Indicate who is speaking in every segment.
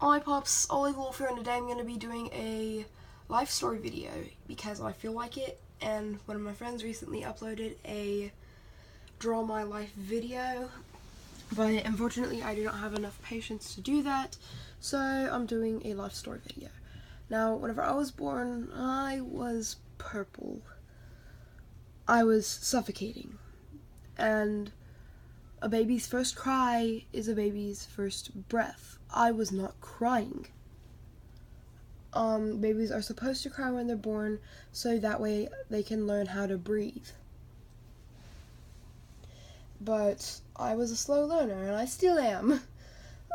Speaker 1: Hi Pops, Olive Wolfer, and today I'm going to be doing a life story video because I feel like it, and one of my friends recently uploaded a draw my life video, but unfortunately I do not have enough patience to do that, so I'm doing a life story video. Now, whenever I was born, I was purple. I was suffocating, and a baby's first cry is a baby's first breath. I was not crying. Babies are supposed to cry when they're born, so that way they can learn how to breathe. But I was a slow learner, and I still am.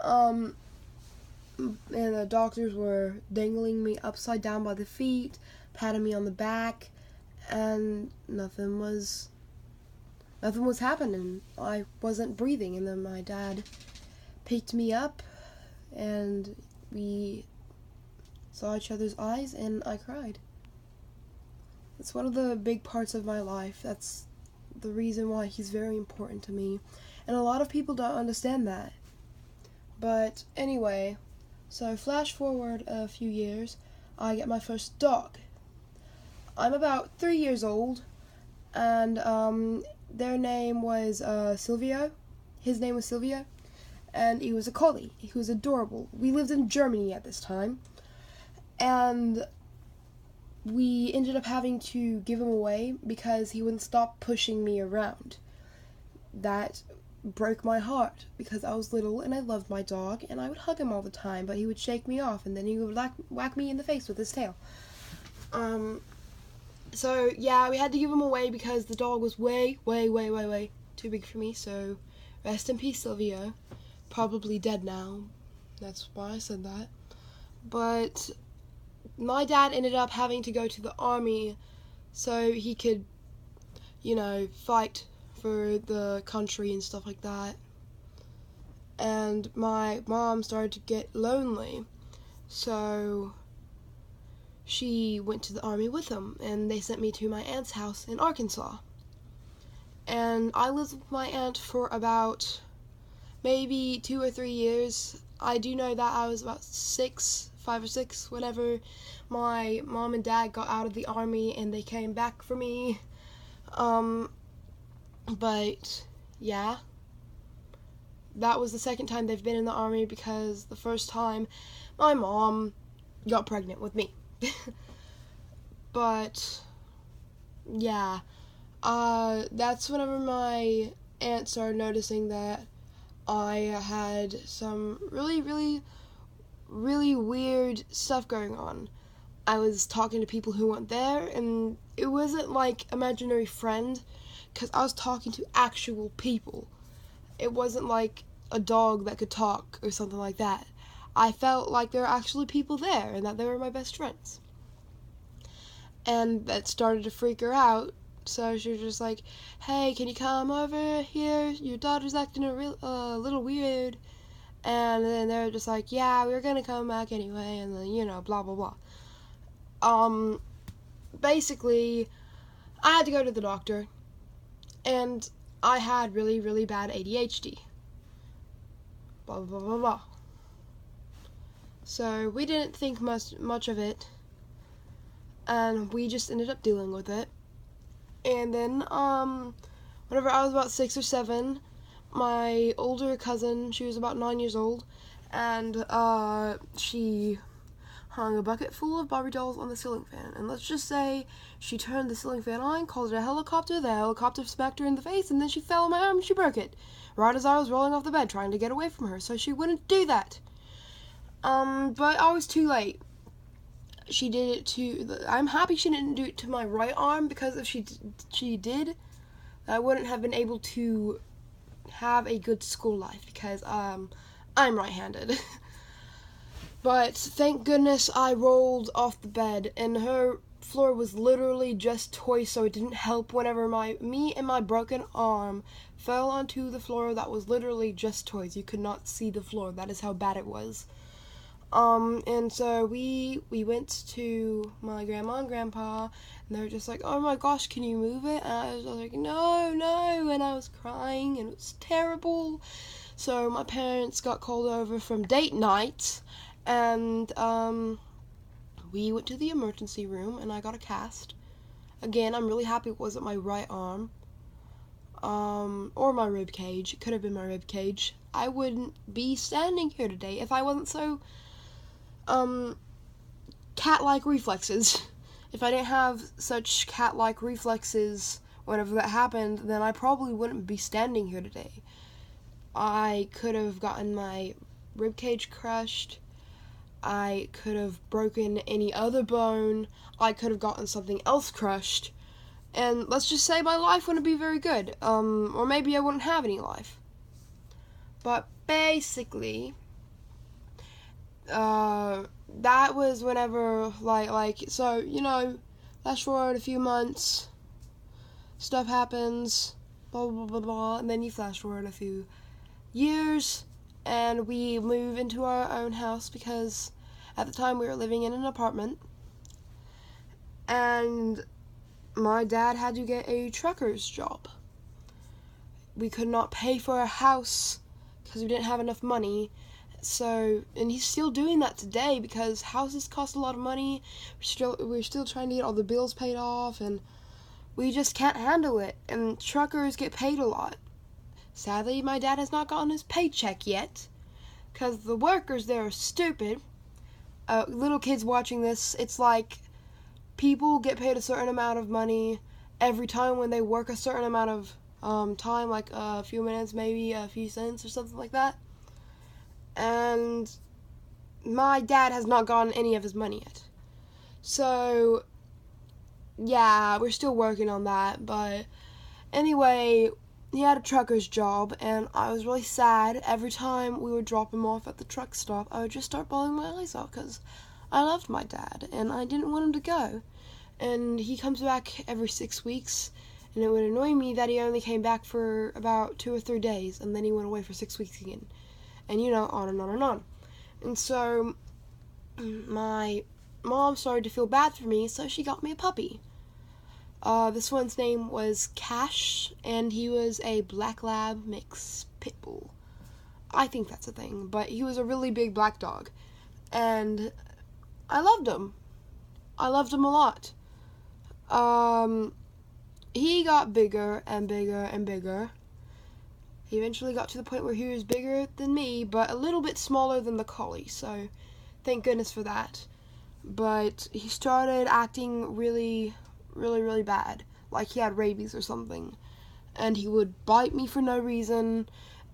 Speaker 1: And the doctors were dangling me upside down by the feet, patting me on the back, and nothing was happening. I wasn't breathing, and then my dad picked me up, and we saw each other's eyes, and I cried. It's one of the big parts of my life. That's the reason why he's very important to me, and a lot of people don't understand that. But anyway, so flash forward a few years, I get my first dog. I'm about 3 years old, and their name was Silvio. His name was Silvio, and he was a collie. He was adorable. We lived in Germany at this time, and we ended up having to give him away because he wouldn't stop pushing me around. That broke my heart because I was little and I loved my dog and I would hug him all the time, but he would shake me off and then he would whack me in the face with his tail. So yeah, we had to give him away because the dog was way too big for me, so rest in peace, Silvio. Probably dead now. That's why I said that. But my dad ended up having to go to the army so he could, fight for the country and stuff like that. And my mom started to get lonely, so she went to the army with him, and they sent me to my aunt's house in Arkansas. And I lived with my aunt for about maybe 2 or 3 years. I do know that I was about 5 or 6, whenever my mom and dad got out of the army and they came back for me. But yeah, that was the second time they've been in the army because the first time my mom got pregnant with me. But yeah, that's whenever my aunt started noticing that I had some really weird stuff going on. I was talking to people who weren't there, and it wasn't like imaginary friend, because I was talking to actual people. It wasn't like a dog that could talk or something like that. I felt like there were actually people there and that they were my best friends. And that started to freak her out, so she was just like, "Hey, can you come over here? Your daughter's acting a little weird." And then they're just like, "Yeah, we were gonna come back anyway," and then, blah blah blah. Basically, I had to go to the doctor, and I had really bad ADHD. Blah blah blah blah. So we didn't think much of it, and we just ended up dealing with it. And then, whenever I was about 6 or 7, my older cousin, she was about 9 years old, and she hung a bucket full of Barbie dolls on the ceiling fan. And let's just say she turned the ceiling fan on, called it a helicopter, the helicopter smacked her in the face, and then she fell on my arm and she broke it. Right as I was rolling off the bed trying to get away from her, so she wouldn't do that. But I was too late. She did it to, I'm happy she didn't do it to my right arm, because if she did, I wouldn't have been able to have a good school life, because I'm right-handed. But thank goodness I rolled off the bed, and her floor was literally just toys, so it didn't help whenever me and my broken arm fell onto the floor that was literally just toys. You could not see the floor. That is how bad it was. And so we went to my grandma and grandpa, and they were just like, "Oh my gosh, can you move it?" And I was like, no, and I was crying, and it was terrible. So my parents got called over from date night, And we went to the emergency room, and I got a cast. Again, I'm really happy it wasn't my right arm. Or my rib cage. It could have been my rib cage. I wouldn't be standing here today if I wasn't so, cat-like reflexes. If I didn't have such cat-like reflexes whenever that happened, then I probably wouldn't be standing here today. I could have gotten my rib cage crushed. I could have broken any other bone. I could have gotten something else crushed. And let's just say my life wouldn't be very good. Or maybe I wouldn't have any life. But basically, that was whenever, so, flash forward a few months, stuff happens, blah, blah, blah, blah, and then you flash forward a few years, and we move into our own house because at the time we were living in an apartment, and my dad had to get a trucker's job. We could not pay for a house because we didn't have enough money. So, and he's still doing that today because houses cost a lot of money. We're still trying to get all the bills paid off, and we just can't handle it. And truckers get paid a lot. Sadly, my dad has not gotten his paycheck yet because the workers there are stupid. Little kids watching this, it's like people get paid a certain amount of money every time when they work a certain amount of time, like a few minutes, maybe a few cents or something like that. And my dad has not gotten any of his money yet. So, yeah, we're still working on that. But anyway, he had a trucker's job, and I was really sad. Every time we would drop him off at the truck stop, I would just start bawling my eyes out because I loved my dad, and I didn't want him to go. And he comes back every 6 weeks, and it would annoy me that he only came back for about 2 or 3 days, and then he went away for 6 weeks again. And, on and on and on. And so, my mom started to feel bad for me, so she got me a puppy. This one's name was Cash, and he was a black lab mix pit bull. I think that's a thing, but he was a really big black dog. And I loved him. I loved him a lot. He got bigger and bigger and bigger. He eventually got to the point where he was bigger than me, but a little bit smaller than the collie, so thank goodness for that. But he started acting really, really, really bad, like he had rabies or something. And he would bite me for no reason,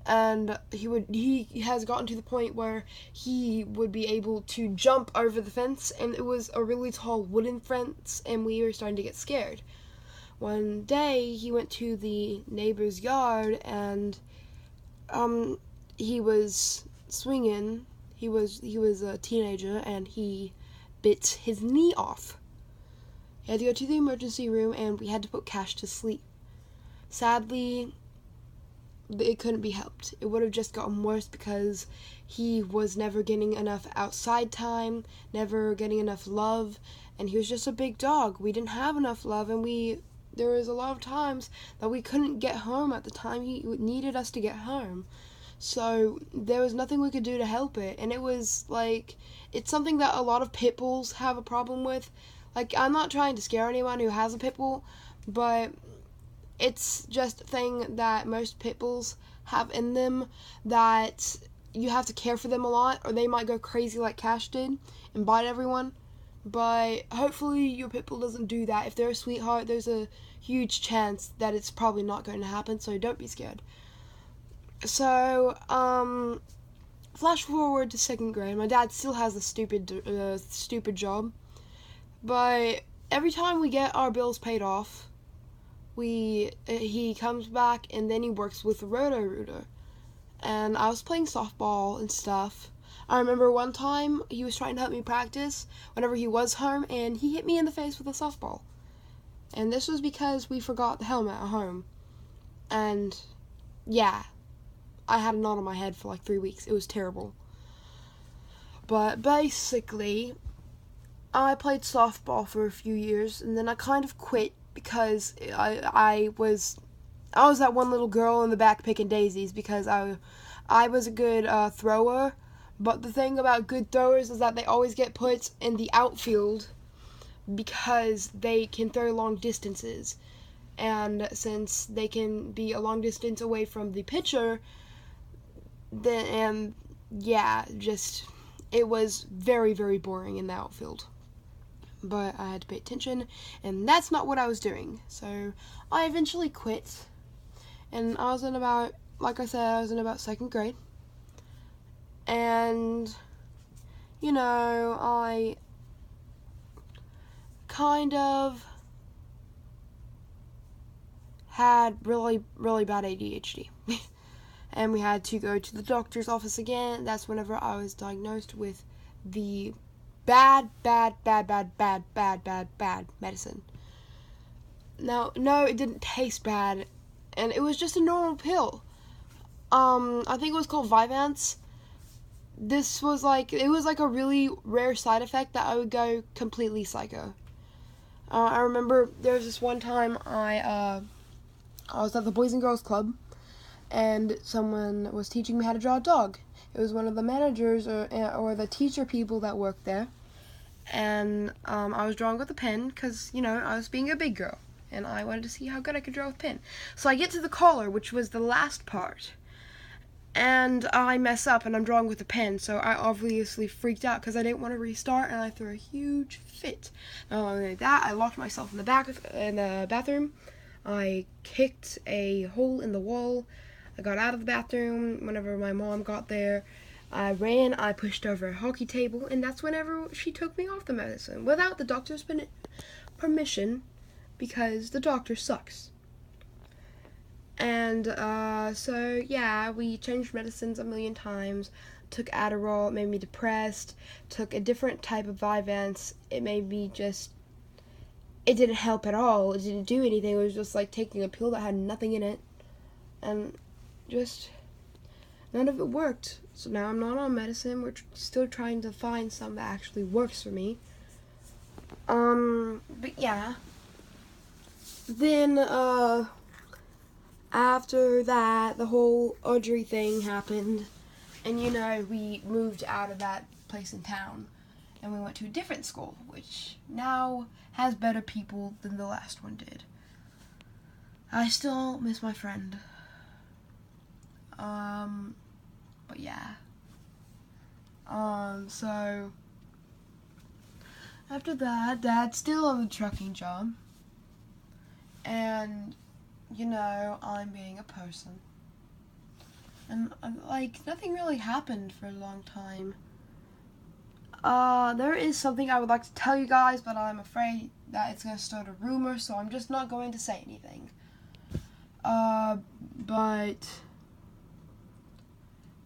Speaker 1: and he has gotten to the point where he would be able to jump over the fence, and it was a really tall wooden fence, and we were starting to get scared. One day, he went to the neighbor's yard, and he was swinging. He was a teenager, and he bit his knee off. He had to go to the emergency room, and we had to put Cash to sleep. Sadly, it couldn't be helped. It would have just gotten worse because he was never getting enough outside time, never getting enough love, and he was just a big dog. We didn't have enough love, and there was a lot of times that we couldn't get home at the time he needed us to get home. So there was nothing we could do to help it, and it was like, it's something that a lot of pit bulls have a problem with. Like, I'm not trying to scare anyone who has a pit bull, but it's just a thing that most pit bulls have in them, that you have to care for them a lot, or they might go crazy like Cash did and bite everyone. But hopefully your pit bull doesn't do that. If they're a sweetheart, there's a huge chance that it's probably not going to happen, so don't be scared. So, flash forward to 2nd grade. My dad still has a stupid job. But every time we get our bills paid off, he comes back, and then he works with Roto-Rooter. And I was playing softball and stuff. I remember one time he was trying to help me practice whenever he was home, and he hit me in the face with a softball. And this was because we forgot the helmet at home. And yeah, I had a knot on my head for like 3 weeks. It was terrible. But basically, I played softball for a few years, and then I kind of quit because I was that one little girl in the back picking daisies because I was a good thrower, But the thing about good throwers is that they always get put in the outfield because they can throw long distances. And since they can be a long distance away from the pitcher, then, it was very, very boring in the outfield. But I had to pay attention, and that's not what I was doing. So I eventually quit, and I was in about, like I said, I was in about 2nd grade. And, I kind of had really, really bad ADHD. And we had to go to the doctor's office again. That's whenever I was diagnosed with the bad medicine. Now, no, it didn't taste bad, and it was just a normal pill. I think it was called Vyvanse. It was like a really rare side effect that I would go completely psycho. I remember there was this one time I was at the Boys and Girls Club, and someone was teaching me how to draw a dog. It was one of the managers or the teacher people that worked there, and I was drawing with a pen because, I was being a big girl, and I wanted to see how good I could draw with a pen. So I get to the collar, which was the last part, and I mess up, and I'm drawing with a pen, so I obviously freaked out because I didn't want to restart, and I threw a huge fit. Not only that, I locked myself in the bathroom. I kicked a hole in the wall. I got out of the bathroom. Whenever my mom got there, I ran. I pushed over a hockey table, and that's whenever she took me off the medicine without the doctor's permission, because the doctor sucks. And we changed medicines a million times. Took Adderall, it made me depressed. Took a different type of Vyvanse, it made me it didn't help at all. It didn't do anything. It was just like taking a pill that had nothing in it. And none of it worked. So now I'm not on medicine. We're still trying to find some that actually works for me. But yeah. Then, after that, the whole Audrey thing happened. And, we moved out of that place in town. And we went to a different school, which now has better people than the last one did. I still miss my friend. But yeah. So after that, Dad still on the trucking job. And, I'm being a person. And, nothing really happened for a long time. There is something I would like to tell you guys, but I'm afraid that it's going to start a rumor, so I'm just not going to say anything. But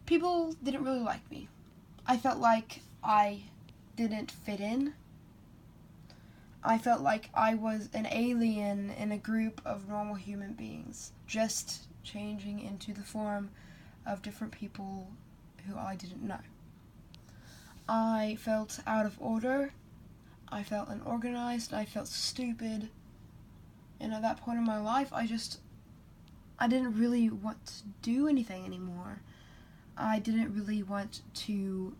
Speaker 1: people didn't really like me. I felt like I didn't fit in. I felt like I was an alien in a group of normal human beings, just changing into the form of different people who I didn't know. I felt out of order, I felt unorganized, I felt stupid, and at that point in my life, I didn't really want to do anything anymore. I didn't really want to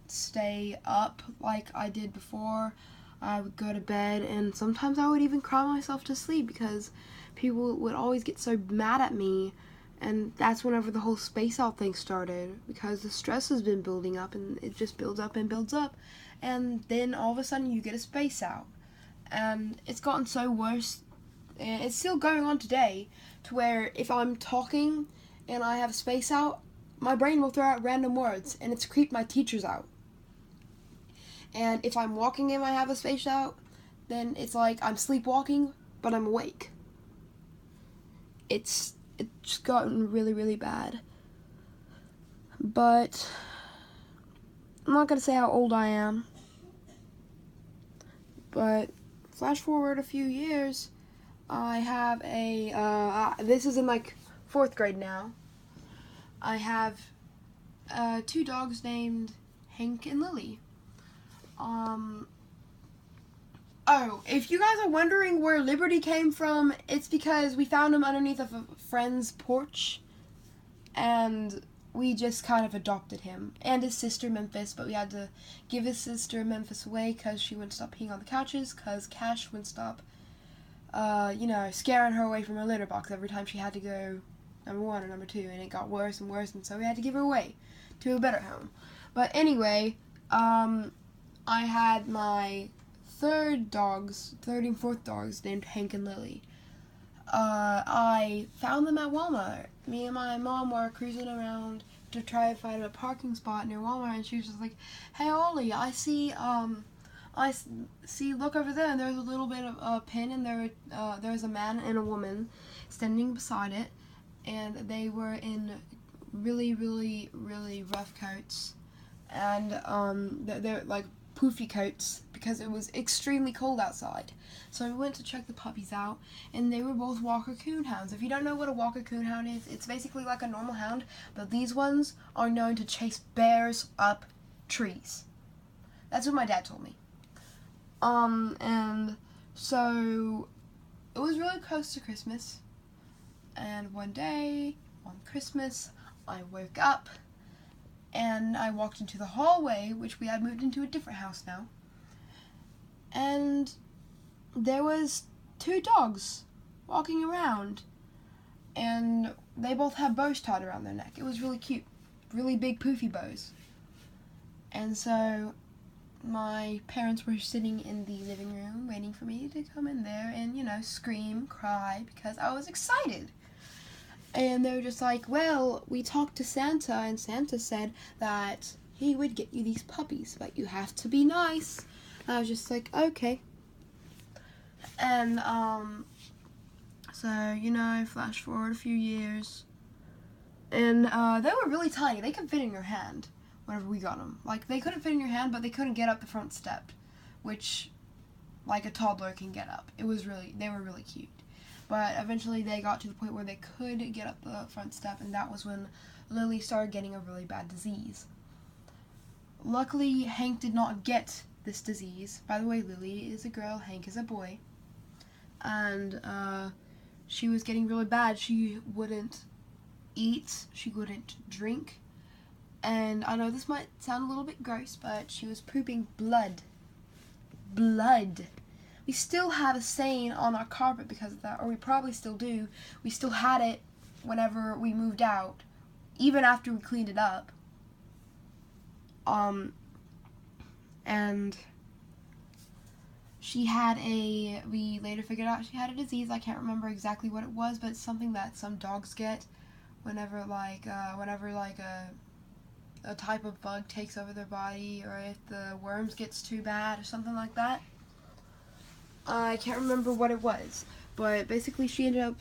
Speaker 1: stay up like I did before. I would go to bed, and sometimes I would even cry myself to sleep because people would always get so mad at me. And that's whenever the whole space out thing started, because the stress has been building up, and it just builds up and builds up, and then all of a sudden you get a space out. And it's gotten so worse, and it's still going on today, to where if I'm talking and I have a space out, my brain will throw out random words, and it's creeped my teachers out. And if I'm walking and I have a space out, then it's like I'm sleepwalking, but I'm awake. It's gotten really, really bad. But I'm not going to say how old I am. But flash forward a few years, I have this is in 4th grade now. I have 2 dogs named Hank and Lily. If you guys are wondering where Liberty came from, it's because we found him underneath of a friend's porch, and we just kind of adopted him and his sister Memphis, but we had to give his sister Memphis away because she wouldn't stop peeing on the couches because Cash wouldn't stop, scaring her away from her litter box every time she had to go number 1 or number 2, and it got worse and worse, and so we had to give her away to a better home. But anyway, I had my third and fourth dogs named Hank and Lily. I found them at Walmart. Me and my mom were cruising around to try to find a parking spot near Walmart, and she was just like, "Hey Ollie, I see, look over there, and there's a little bit of a pin, and there's a man and a woman standing beside it, and they were in really, really, really rough coats, and they're like poofy coats because it was extremely cold outside. So we went to check the puppies out, and they were both Walker Coonhounds. If you don't know what a Walker Coonhound is, it's basically like a normal hound, but these ones are known to chase bears up trees. That's what my dad told me. And so it was really close to Christmas, and one day on Christmas, I woke up and I walked into the hallway, which we had moved into a different house now, and there was 2 dogs walking around, and they both had bows tied around their neck. It was really cute, really big poofy bows. And so my parents were sitting in the living room waiting for me to come in there and, scream, cry, because I was excited. And they were just like, well, we talked to Santa, and Santa said that he would get you these puppies, but you have to be nice. And I was just like, okay. And, flash forward a few years, and they were really tiny. They could fit in your hand whenever we got them. Like, they couldn't fit in your hand, but they couldn't get up the front step, which, like, a toddler can get up. They were really cute. But eventually they got to the point where they could get up the front step, and that was when Lily started getting a really bad disease. Luckily, Hank did not get this disease. By the way, Lily is a girl, Hank is a boy. And she was getting really bad. She wouldn't eat, she wouldn't drink, and I know this might sound a little bit gross, but she was pooping blood. We still have a stain on our carpet because of that, or we probably still do. We still had it whenever we moved out, even after we cleaned it up. And we later figured out she had a disease. I can't remember exactly what it was, but it's something that some dogs get whenever a type of bug takes over their body, or if the worms gets too bad or something like that. I can't remember what it was, but basically she ended up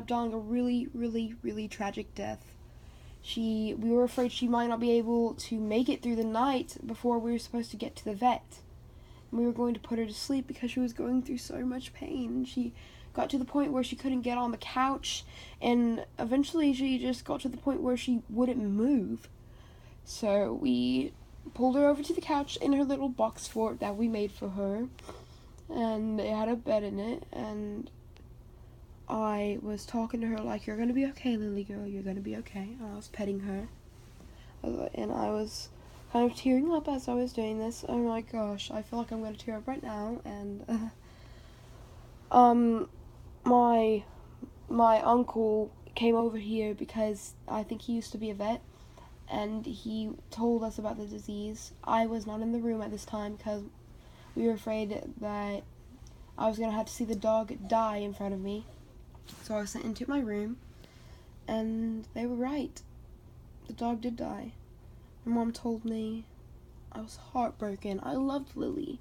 Speaker 1: dying a really, really, really tragic death. We were afraid she might not be able to make it through the night before we were supposed to get to the vet. And we were going to put her to sleep because she was going through so much pain. She got to the point where she couldn't get on the couch, and eventually she just got to the point where she wouldn't move. So we pulled her over to the couch in her little box fort that we made for her, and it had a bed in it, and I was talking to her like, "You're gonna be okay, Lily girl, you're gonna be okay." And I was petting her, and I was kind of tearing up as I was doing this. Oh my gosh, I feel like I'm gonna tear up right now. And my uncle came over here because I think he used to be a vet, and he told us about the disease. I was not in the room at this time because we were afraid that I was going to have to see the dog die in front of me. So I was sent into my room, and they were right. The dog did die. My mom told me. I was heartbroken. I loved Lily.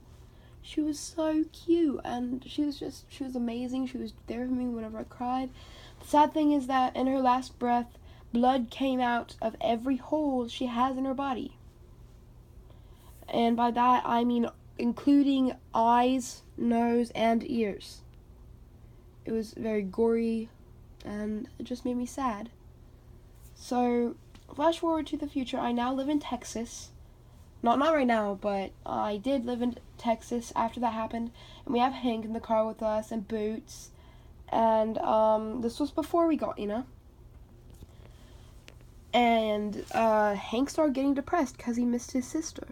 Speaker 1: She was so cute, and she was amazing. She was there for me whenever I cried. The sad thing is that in her last breath, blood came out of every hole she has in her body. And by that, I mean including eyes, nose, and ears. It was very gory, and it just made me sad. So, flash forward to the future. I now live in Texas. Not right now, but I did live in Texas after that happened. And we have Hank in the car with us, and Boots. And this was before we got Ina. And Hank started getting depressed because he missed his sister.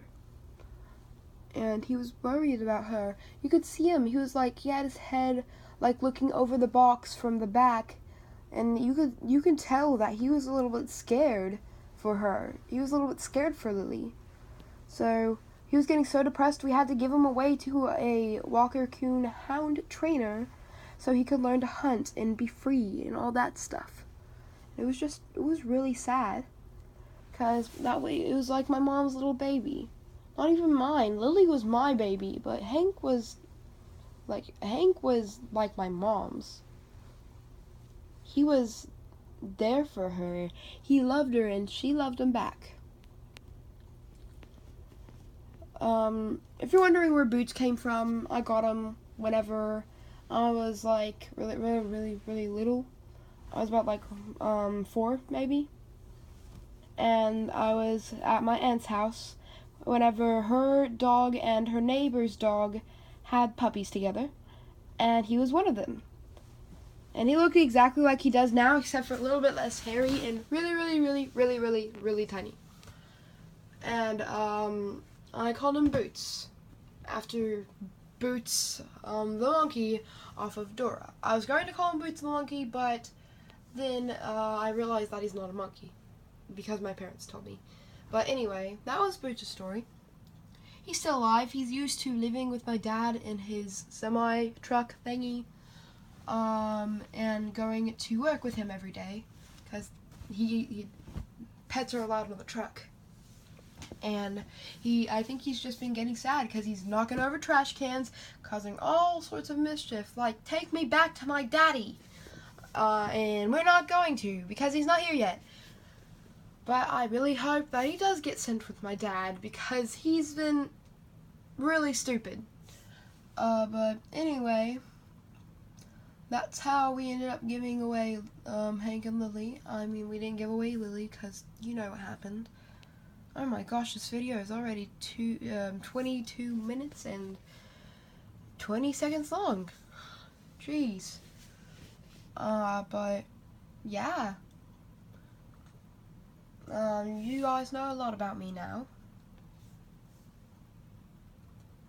Speaker 1: And he was worried about her. You could see him. He was like, he had his head like looking over the box from the back, and you could tell that he was a little bit scared for her. He was a little bit scared for Lily. So he was getting so depressed we had to give him away to a Walker Coon hound trainer so he could learn to hunt and be free and all that stuff. It was really sad, because that way it was like my mom's little baby. Not even mine. Lily was my baby, but Hank was like my mom's. He was there for her. He loved her and she loved him back. If you're wondering where Boots came from, I got him whenever I was like really little. I was about like 4 maybe. And I was at my aunt's house whenever her dog and her neighbor's dog had puppies together, and he was one of them. And he looked exactly like he does now, except for a little bit less hairy and really tiny. And I called him Boots, after Boots, the monkey off of Dora. I was going to call him Boots the monkey, but then I realized that he's not a monkey, because my parents told me. But anyway, that was Boots' story. He's still alive. He's used to living with my dad in his semi-truck thingy, and going to work with him every day, because pets are allowed in the truck. And I think he's just been getting sad because he's knocking over trash cans, causing all sorts of mischief, like, take me back to my daddy. And we're not going to, because he's not here yet. But I really hope that he does get sent with my dad, because he's been really stupid. But anyway, that's how we ended up giving away Hank and Lily. I mean, we didn't give away Lily, because you know what happened. Oh my gosh, this video is already 22 minutes and 20 seconds long. Jeez. But yeah. You guys know a lot about me now.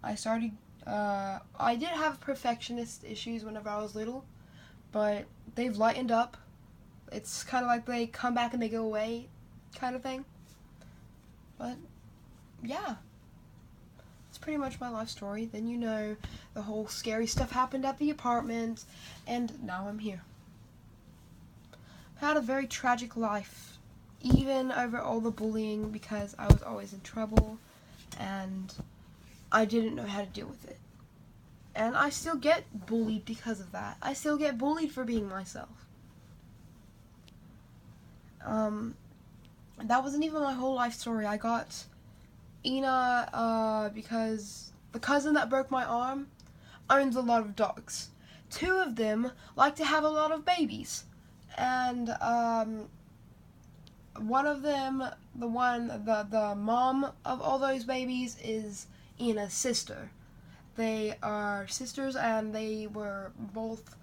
Speaker 1: I did have perfectionist issues whenever I was little, but they've lightened up. It's kind of like they come back and they go away kind of thing. But yeah, it's pretty much my life story. Then you know the whole scary stuff happened at the apartment, and now I'm here. I had a very tragic life, even over all the bullying, because I was always in trouble and I didn't know how to deal with it. And I still get bullied because of that. I still get bullied for being myself. That wasn't even my whole life story. I got Ina because the cousin that broke my arm owns a lot of dogs. 2 of them like to have a lot of babies. And one of them, the mom of all those babies is Ina's sister. They are sisters, and they were both,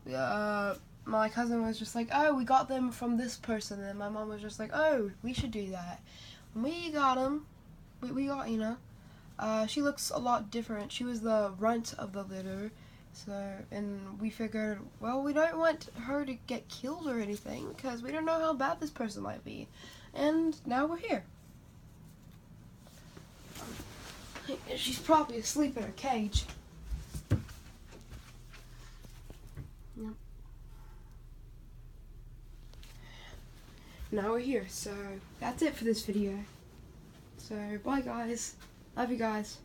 Speaker 1: my cousin was just like, oh, we got them from this person, and my mom was just like, oh, we should do that. When we got them, we got Ina. She looks a lot different. She was the runt of the litter, and we figured, well, we don't want her to get killed or anything, because we don't know how bad this person might be. And now we're here. She's probably asleep in her cage. Yep. Now we're here, so that's it for this video. So, bye guys. Love you guys.